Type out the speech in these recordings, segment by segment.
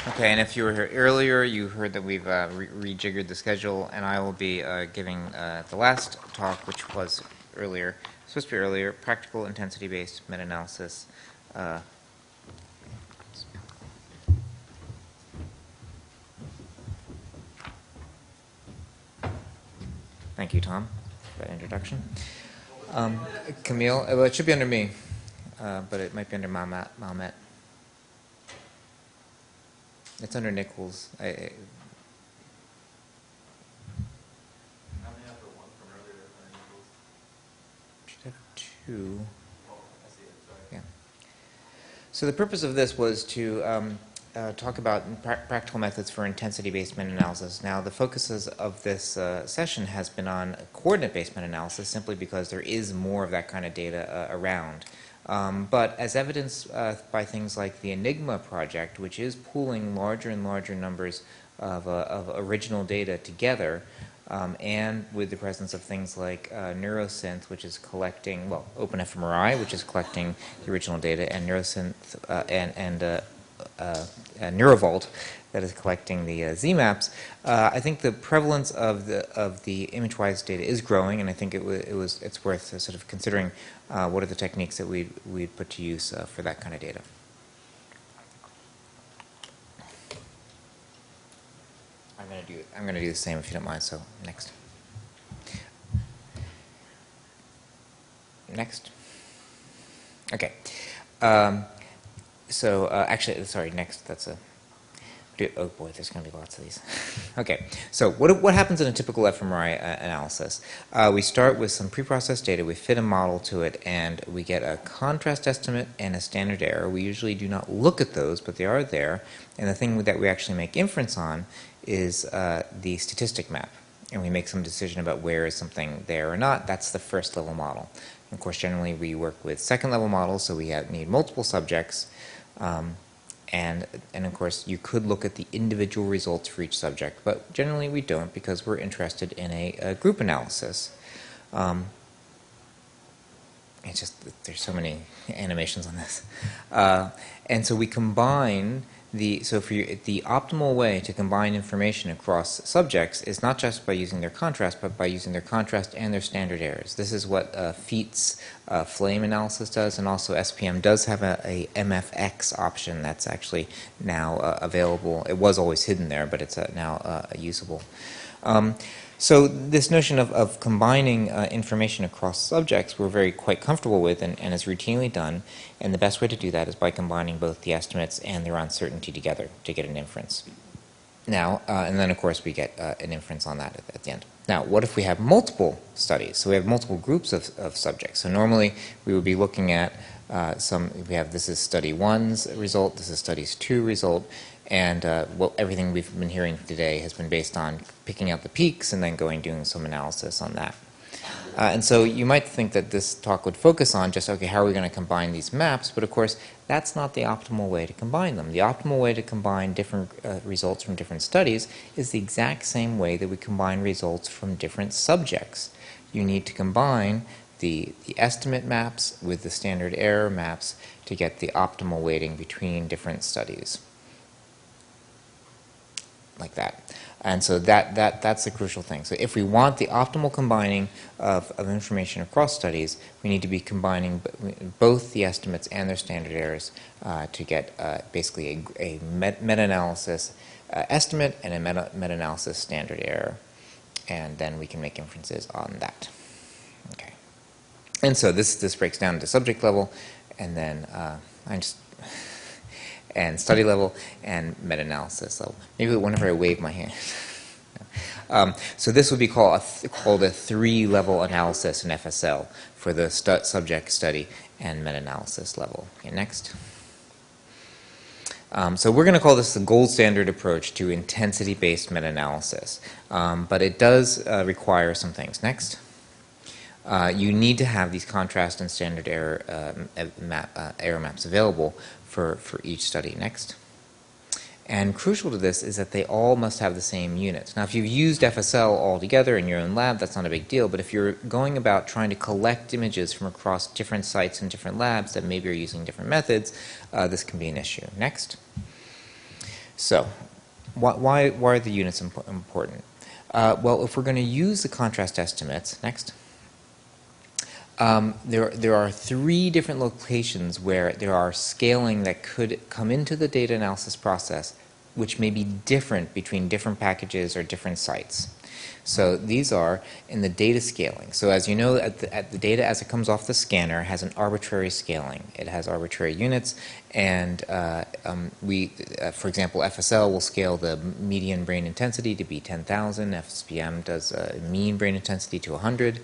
Okay, and if you were here earlier, you heard that we've rejiggered the schedule, and I will be giving the last talk, which was earlier, supposed to be earlier, practical intensity-based meta-analysis. Thank you, Tom, for that introduction. Camille, well, it should be under me, but it might be under Malmet. It's under Nichols. How many have the one from earlier under Nichols? Should have two. Oh, I see it, sorry. Yeah. So the purpose of this was to talk about practical methods for intensity-based meta-analysis. Now, the focuses of this session has been on coordinate-based meta-analysis simply because there is more of that kind of data around. But as evidenced by things like the Enigma project, which is pooling larger and larger numbers of original data together, and with the presence of things like Neurosynth, which is collecting, well, OpenFMRI, which is collecting the original data, and Neurosynth and Neurovault, that is collecting the ZMaps. I think the prevalence of the ImageWise data is growing, and I think it's worth sort of considering what are the techniques that we'd put to use for that kind of data. I'm going to do the same if you don't mind. So next. Next. Okay. Actually, sorry. Next. That's a. Oh boy, there's going to be lots of these. Okay, so what happens in a typical fMRI analysis? We start with some preprocessed data, we fit a model to it, and we get a contrast estimate and a standard error. We usually do not look at those, but they are there. And the thing that we actually make inference on is the statistic map. And we make some decision about where is something there or not. That's the first level model. And of course, generally we work with second level models, so we need multiple subjects. And of course, you could look at the individual results for each subject, but generally we don't because we're interested in a group analysis. It's just, there's so many animations on this. And so we combine the optimal way to combine information across subjects is not just by using their contrast, but by using their contrast and their standard errors. This is what FEAT's flame analysis does, and also SPM does have a MFX option that's actually now available. It was always hidden there, but it's now usable. So this notion of combining information across subjects we're quite comfortable with and is routinely done, and the best way to do that is by combining both the estimates and their uncertainty together to get an inference. Now, and then of course we get an inference on that at the end. Now, what if we have multiple studies? So we have multiple groups of subjects. So normally we would be looking at this is study 1's result, this is study 2 result, and everything we've been hearing today has been based on picking out the peaks and then doing some analysis on that. And so you might think that this talk would focus on just, okay, how are we going to combine these maps? But of course, that's not the optimal way to combine them. The optimal way to combine different results from different studies is the exact same way that we combine results from different subjects. You need to combine the estimate maps with the standard error maps to get the optimal weighting between different studies. Like that. And so that's the crucial thing. So if we want the optimal combining of information across studies, we need to be combining both the estimates and their standard errors to get basically a meta-analysis estimate and a meta-analysis standard error. And then we can make inferences on that. Okay. And so this breaks down to subject level, and then and study level, and meta-analysis level. Maybe whenever I wave my hand. So this would be called a 3-level analysis in FSL for the subject study and meta-analysis level. Okay, next. So we're going to call this the gold standard approach to intensity-based meta-analysis. But it does require some things. Next. You need to have these contrast and standard error error maps available for each study. Next. And crucial to this is that they all must have the same units. Now, if you've used FSL all together in your own lab, that's not a big deal. But if you're going about trying to collect images from across different sites and different labs that maybe are using different methods, this can be an issue. Next. So, why are the units important? Well, if we're going to use the contrast estimates, next, there are 3 different locations where there are scaling that could come into the data analysis process, which may be different between different packages or different sites. So these are in the data scaling. So as you know, the data as it comes off the scanner has an arbitrary scaling. It has arbitrary units, and for example, FSL will scale the median brain intensity to be 10,000. FSBM does mean brain intensity to 100.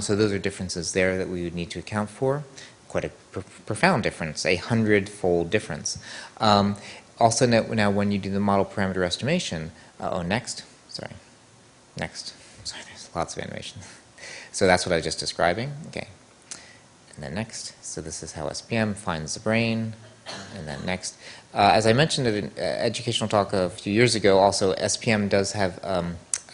So those are differences there that we would need to account for. Quite a profound difference, a 100-fold difference. Also, now when you do the model parameter estimation, next, there's lots of animation. So that's what I was just describing, okay. And then next, so this is how SPM finds the brain, and then next. As I mentioned at an educational talk a few years ago, also SPM does have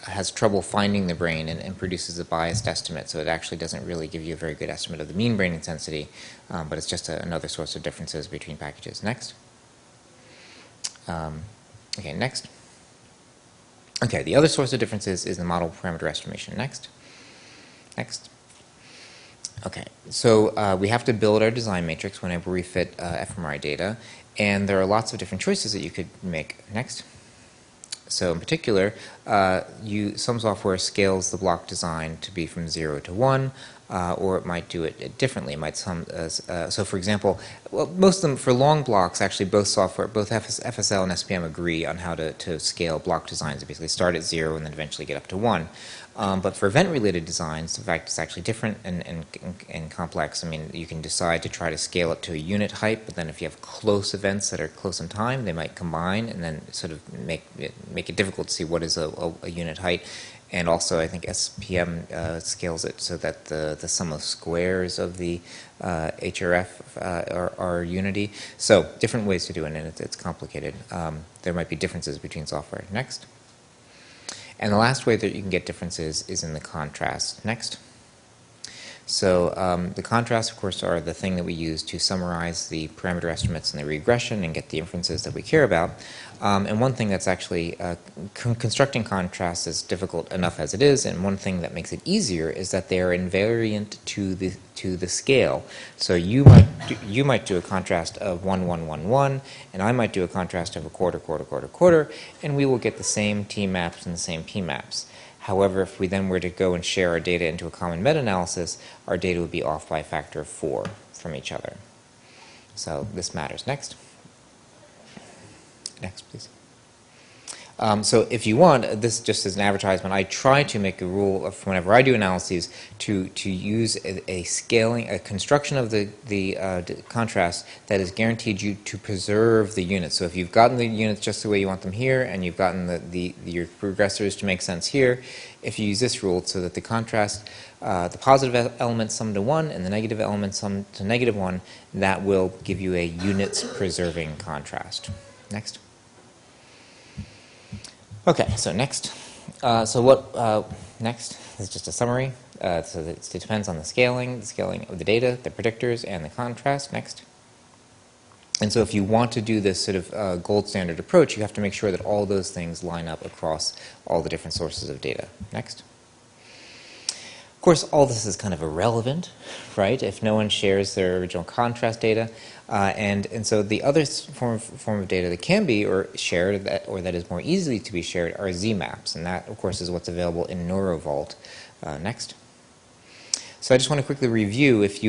has trouble finding the brain and produces a biased estimate, so it actually doesn't really give you a very good estimate of the mean brain intensity, but it's just another source of differences between packages. Next. Okay, next. Okay, the other source of differences is the model parameter estimation. Next. Next. Okay, so we have to build our design matrix whenever we fit fMRI data, and there are lots of different choices that you could make. Next. So in particular, some software scales the block design to be from 0 to 1, or it might do it differently. It might so for example, well, most of them, for long blocks, actually both FSL and SPM agree on how to scale block designs. They basically start at 0 and then eventually get up to 1. But for event-related designs, in fact, it's actually different and complex. I mean, you can decide to try to scale it to a unit height, but then if you have close events that are close in time, they might combine and then sort of make it difficult to see what is a unit height. And also, I think SPM scales it so that the sum of squares of the HRF are unity. So different ways to do it, and it's complicated. There might be differences between software. Next. And the last way that you can get differences is in the contrast. Next. So the contrasts, of course, are the thing that we use to summarize the parameter estimates and the regression and get the inferences that we care about. And one thing that's actually constructing contrasts is difficult enough as it is, and one thing that makes it easier is that they are invariant to the scale. So you might do a contrast of 1, 1, 1, 1, and I might do a contrast of a quarter, quarter, quarter, quarter, and we will get the same T maps and the same P maps. However, if we then were to go and share our data into a common meta-analysis, our data would be off by a factor of 4 from each other. So this matters. Next. Next, please. So if you want, this just as an advertisement, I try to make a rule of whenever I do analyses to use a construction of the contrast that is guaranteed you to preserve the units. So if you've gotten the units just the way you want them here, and you've gotten your regressors to make sense here, if you use this rule so that the contrast, the positive elements sum to 1 and the negative elements sum to -1, that will give you a units preserving contrast. Next. Okay, so next. Next is just a summary. So it depends on the scaling of the data, the predictors, and the contrast. Next. And so if you want to do this sort of gold standard approach, you have to make sure that all those things line up across all the different sources of data. Next. Of course, all this is kind of irrelevant, right, if no one shares their original contrast data. And so the other form of data that can be shared or that is more easily to be shared are Z-maps. And that, of course, is what's available in NeuroVault. Next. So I just want to quickly review, if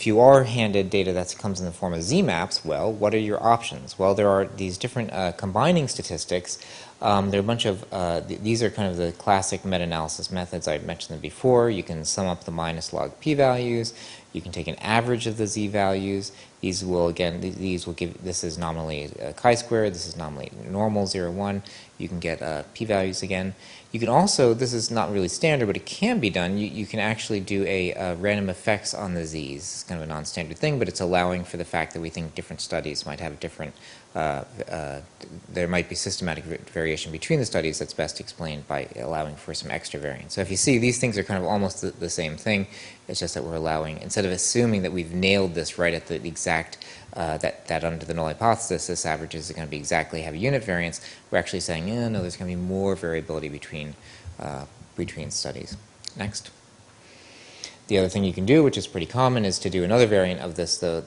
you are handed data that comes in the form of Z-maps, well, what are your options? Well, there are these different combining statistics. There are a bunch of, these are kind of the classic meta-analysis methods. I've mentioned them before. You can sum up the minus log p-values. You can take an average of the z-values. These will, again, these will give, this is nominally chi-squared. This is nominally normal, 0, 1. You can get p-values again. You can also, this is not really standard, but it can be done. You can actually do a random effects on the z's. It's kind of a non-standard thing, but it's allowing for the fact that we think different studies might have different there might be systematic variation between the studies that's best explained by allowing for some extra variance. So if you see, these things are kind of almost the same thing. It's just that we're allowing, instead of assuming that we've nailed this right at the exact, that under the null hypothesis, this average is going to be exactly have a unit variance, we're actually saying, yeah, no, there's going to be more variability between studies. Next. The other thing you can do, which is pretty common, is to do another variant of this, the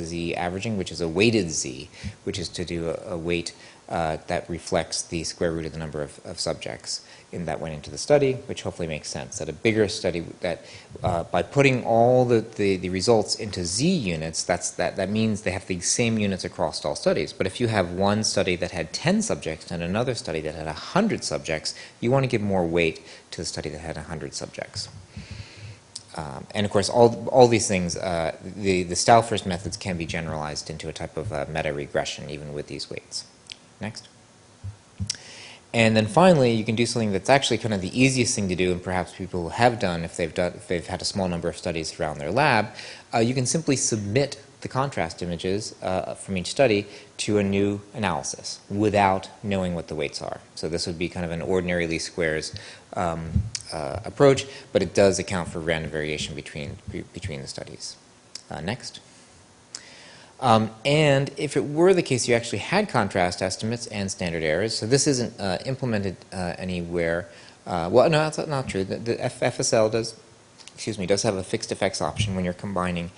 z averaging, which is a weighted z, which is to do a weight that reflects the square root of the number of subjects that went into the study, which hopefully makes sense. That a bigger study, that by putting all the results into z units, that means they have the same units across all studies. But if you have one study that had 10 subjects and another study that had 100 subjects, you want to give more weight to the study that had 100 subjects. And of course, all these things, the Stauffer's methods can be generalized into a type of meta-regression, even with these weights. Next. And then finally, you can do something that's actually kind of the easiest thing to do, and perhaps people have done if they've had a small number of studies around their lab. You can simply submit the contrast images from each study to a new analysis without knowing what the weights are. So this would be kind of an ordinary least squares approach, but it does account for random variation between the studies. Next. And if it were the case you actually had contrast estimates and standard errors, so this isn't implemented anywhere. Well, no, that's not true. The FSL does have a fixed effects option when you're combining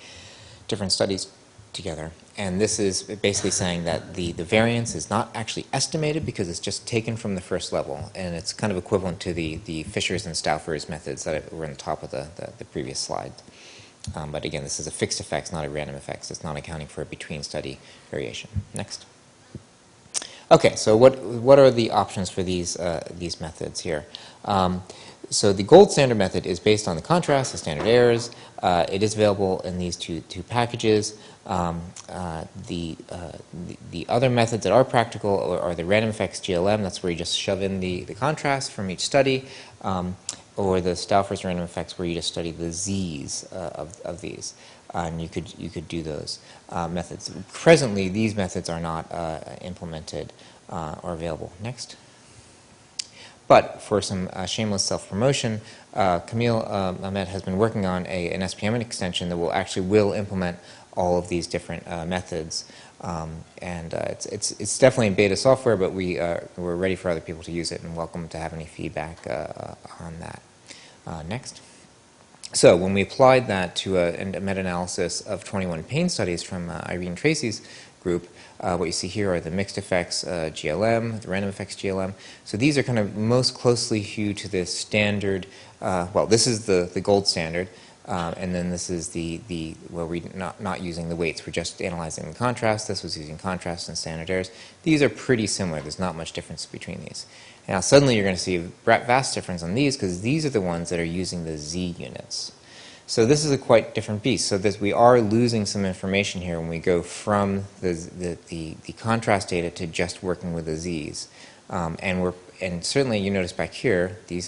different studies together. And this is basically saying that the variance is not actually estimated because it's just taken from the first level. And it's kind of equivalent to the Fisher's and Stauffer's methods that were on the top of the previous slide. But again, this is a fixed effects, not a random effects. It's not accounting for a between study variation. Next. Okay, so what are the options for these methods here? So the gold standard method is based on the contrast, the standard errors. It is available in these two packages. The other methods that are practical are the random effects GLM. That's where you just shove in the contrast from each study. Or the Stauffer's random effects, where you just study the z's of these, and you could do those methods. Presently, these methods are not implemented or available. Next. But for some shameless self-promotion, Camille Ahmed has been working on an SPM extension that will implement all of these different methods. It's definitely in beta software, but we're ready for other people to use it, and welcome to have any feedback on that. Next. So when we applied that to a meta-analysis of 21 pain studies from Irene Tracy's group, what you see here are the mixed effects GLM, the random effects GLM. So these are kind of most closely hued to the standard. Well, this is the gold standard. And then this is where we're not using the weights, we're just analyzing the contrast. This was using contrast and standard errors. These are pretty similar. There's not much difference between these. Now suddenly you're going to see a vast difference on these, because these are the ones that are using the Z units. So this is a quite different beast. So we are losing some information here when we go from the contrast data to just working with the Z's. And certainly you notice back here, you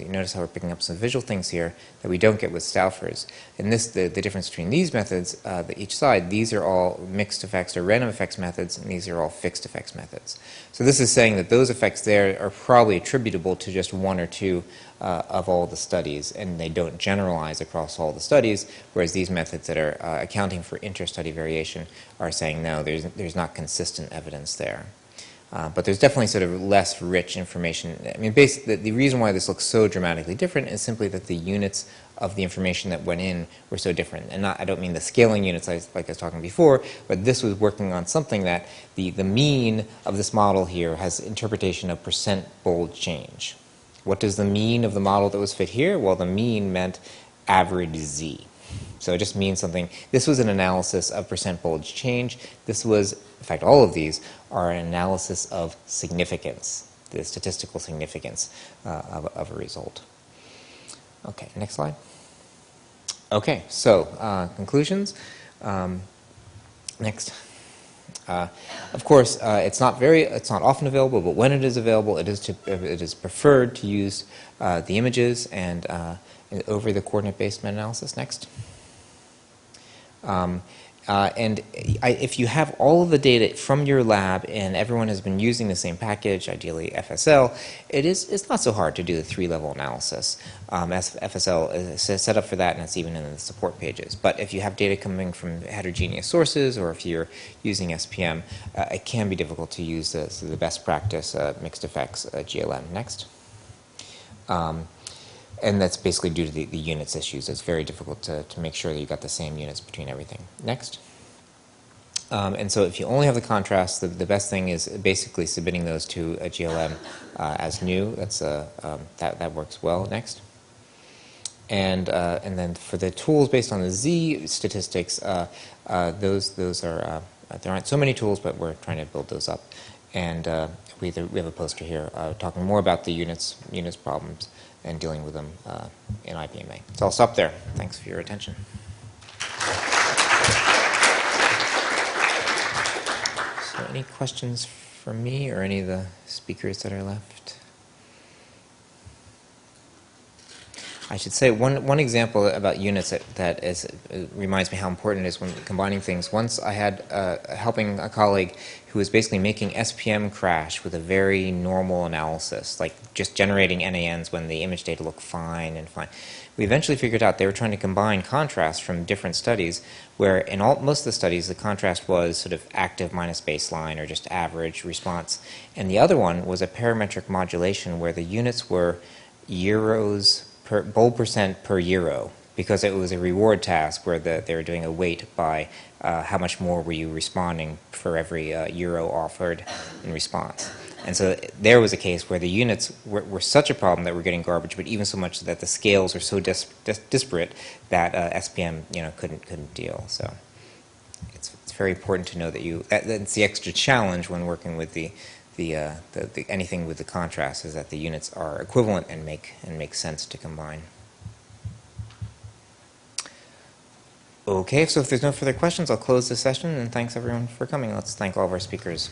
notice how we're picking up some visual things here that we don't get with Stauffer's. And the difference between these methods, each side, these are all mixed effects or random effects methods, and these are all fixed effects methods. So this is saying that those effects there are probably attributable to just one or two of all the studies, and they don't generalize across all the studies, whereas these methods that are accounting for inter-study variation are saying, no, there's not consistent evidence there. But there's definitely sort of less rich information. I mean, basically, the reason why this looks so dramatically different is simply that the units of the information that went in were so different. And I don't mean the scaling units like I was talking before, but this was working on something that the mean of this model here has interpretation of percent bold change. What does the mean of the model that was fit here? Well, the mean meant average Z. So it just means something. This was an analysis of percent bold change. This was, in fact, all of these are an analysis of significance, the statistical significance of a result. Okay, next slide. Okay, so conclusions. Next. Of course, it's not often available, but when it is available, it is preferred to use the images and over the coordinate-based meta-analysis. Next. If you have all of the data from your lab and everyone has been using the same package, ideally FSL, it's not so hard to do the three-level analysis. As FSL is set up for that, and it's even in the support pages. But if you have data coming from heterogeneous sources, or if you're using SPM, it can be difficult to use the best practice mixed effects GLM. Next. And that's basically due to the units issues. It's very difficult to make sure that you got the same units between everything. Next. And so if you only have the contrast, the best thing is basically submitting those to a GLM as new. That works well. Next. And then for the tools based on the Z statistics, those are, there aren't so many tools, but we're trying to build those up. And we have a poster here talking more about the units problems and dealing with them in IBMA. So I'll stop there. Thanks for your attention. So any questions for me or any of the speakers that are left? I should say one example about units that reminds me how important it is when combining things. Once I had helping a colleague who was basically making SPM crash with a very normal analysis, like just generating NANs when the image data looked fine and fine. We eventually figured out they were trying to combine contrast from different studies, where in most of the studies the contrast was sort of active minus baseline or just average response, and the other one was a parametric modulation where the units were euros per bold percent per euro, because it was a reward task where they were doing a weight by how much more were you responding for every euro offered in response. And so there was a case where the units were such a problem that we're getting garbage, but even so much that the scales were so disparate that SPM couldn't deal. So it's very important to know that that's the extra challenge when working with anything with the contrast, is that the units are equivalent and make sense to combine. Okay, so if there's no further questions, I'll close the session, and thanks everyone for coming. Let's thank all of our speakers.